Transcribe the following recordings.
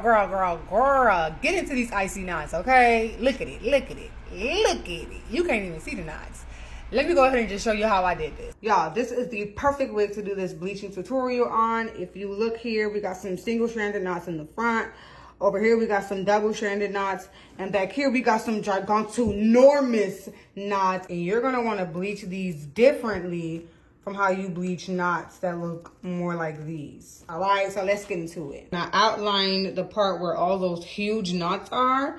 Girl, get into these icy knots, okay? Look at it. You can't even see the knots. Let me go ahead and just show you how I did this. Y'all, this is the perfect wig to do this bleaching tutorial on. If you look here, we got some single-stranded knots in the front. Over here, we got some double-stranded knots. And back here, we got some gigantonormous knots. And you're going to want to bleach these differently from how you bleach knots that look more like these. All right, so let's get into it. I outlined the part where all those huge knots are,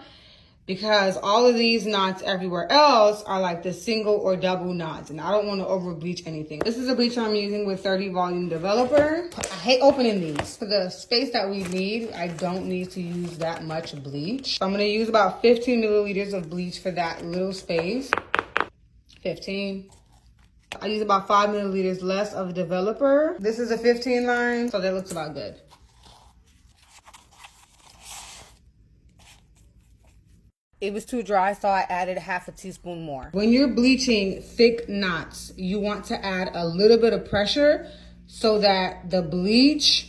because all of these knots everywhere else are like the single or double knots, and I don't want to over bleach anything. This is a bleach I'm using with 30 volume developer. I hate opening these. For the space that we need, I don't need to use that much bleach. So I'm going to use about 15 milliliters of bleach for that little space. 15. I use about 5 milliliters less of developer. This is a 15 line, so that looks about good. It was too dry, so I added half a teaspoon more. When you're bleaching thick knots, you want to add a little bit of pressure so that the bleach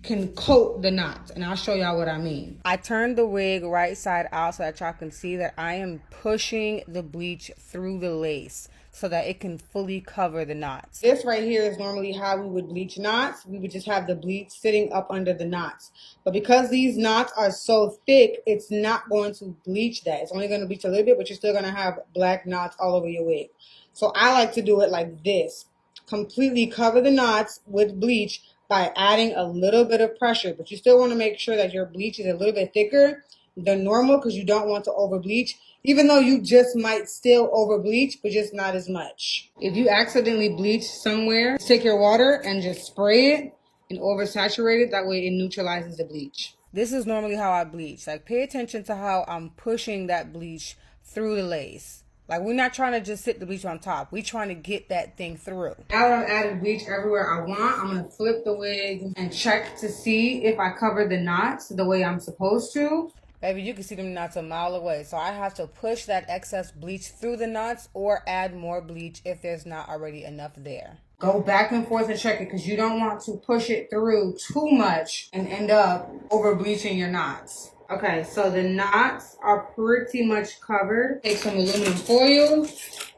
can coat the knots. And I'll show y'all what I mean. I turned the wig right side out so that y'all can see that I am pushing the bleach through the lace so that it can fully cover the knots. This right here is normally how we would bleach knots. We would just have the bleach sitting up under the knots. But because these knots are so thick, it's not going to bleach that. It's only going to bleach a little bit, but you're still going to have black knots all over your wig. So I like to do it like this. Completely cover the knots with bleach by adding a little bit of pressure. But you still want to make sure that your bleach is a little bit thicker than normal, because you don't want to over bleach. Even though you just might still over bleach, but just not as much. If you accidentally bleach somewhere, take your water and just spray it and oversaturate it. That way it neutralizes the bleach. This is normally how I bleach. Like, pay attention to how I'm pushing that bleach through the lace. Like, we're not trying to just sit the bleach on top. We're trying to get that thing through. Now that I've added bleach everywhere I want, I'm going to flip the wig and check to see if I covered the knots the way I'm supposed to. Baby, you can see them knots a mile away. So I have to push that excess bleach through the knots or add more bleach if there's not already enough there. Go back and forth and check it, because you don't want to push it through too much and end up over bleaching your knots. Okay, so the knots are pretty much covered. Take some aluminum foil,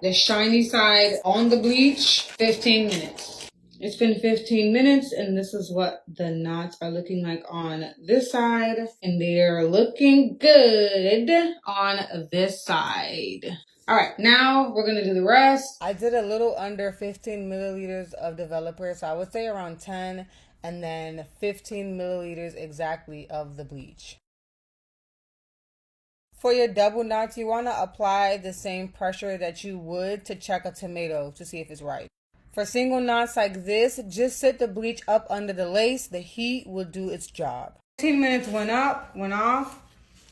the shiny side on the bleach, 15 minutes. It's been 15 minutes, and this is what the knots are looking like on this side. And they're looking good on this side. All right, now we're going to do the rest. I did a little under 15 milliliters of developer, so I would say around 10, and then 15 milliliters exactly of the bleach. For your double knots, you want to apply the same pressure that you would to check a tomato to see if it's right. For single knots like this, just sit the bleach up under the lace. The heat will do its job. 15 minutes went off.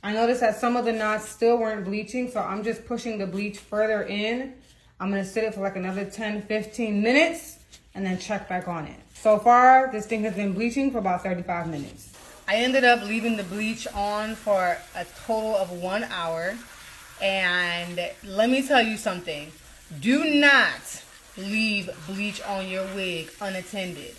I noticed that some of the knots still weren't bleaching, so I'm just pushing the bleach further in. I'm going to sit it for like another 10-15 minutes and then check back on it. So far, this thing has been bleaching for about 35 minutes. I ended up leaving the bleach on for a total of 1 hour. And let me tell you something. Do not leave bleach on your wig unattended.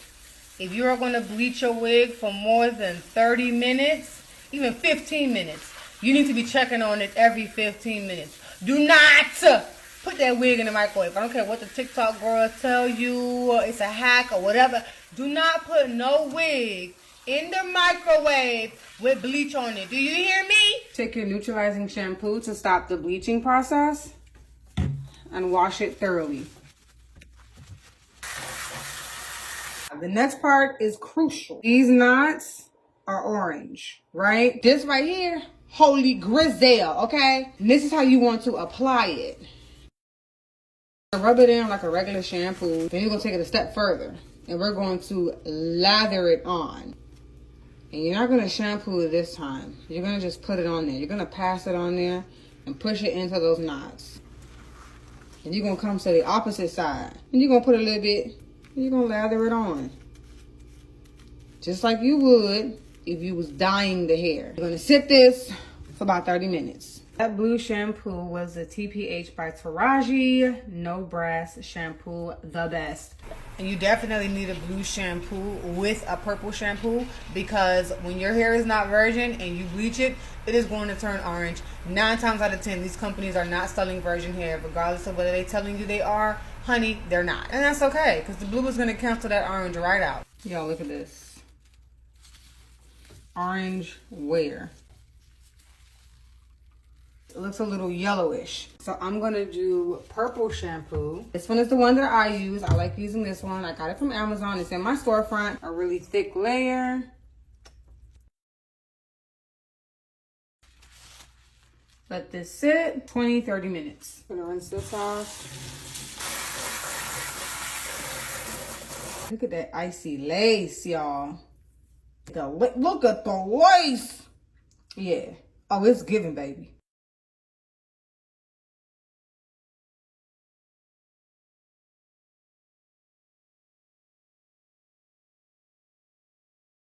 If you are going to bleach your wig for more than 30 minutes, even 15 minutes, you need to be checking on it every 15 minutes. Do not put that wig in the microwave. I don't care what the TikTok girls tell you, it's a hack or whatever. Do not put no wig in the microwave with bleach on it. Do you hear me? Take your neutralizing shampoo to stop the bleaching process and wash it thoroughly. The next part is crucial. These knots are orange, right? This right here, holy grizel, okay? And this is how you want to apply it. Rub it in like a regular shampoo. Then you're going to take it a step further, and we're going to lather it on. And you're not going to shampoo it this time. You're going to just put it on there. You're going to pass it on there and push it into those knots. And you're going to come to the opposite side. And you're going to put a little bit, and you're going to lather it on. Just like you would if you was dyeing the hair. You're going to sit this for about 30 minutes. That blue shampoo was the TPH by Taraji No Brass shampoo, the best. And you definitely need a blue shampoo with a purple shampoo, because when your hair is not virgin and you bleach it, it is going to turn orange. 9 times out of 10, these companies are not selling virgin hair, regardless of whether they're telling you they are. Honey, they're not. And that's okay, because the blue is going to cancel that orange right out. Y'all, look at this. Orange wear. It looks a little yellowish. So I'm gonna do purple shampoo. This one is the one that I use. I like using this one. I got it from Amazon. It's in my storefront. A really thick layer. Let this sit 20-30 minutes. I'm gonna rinse this off. Look at that icy lace, y'all. Look at the lace. Yeah. Oh, it's giving, baby.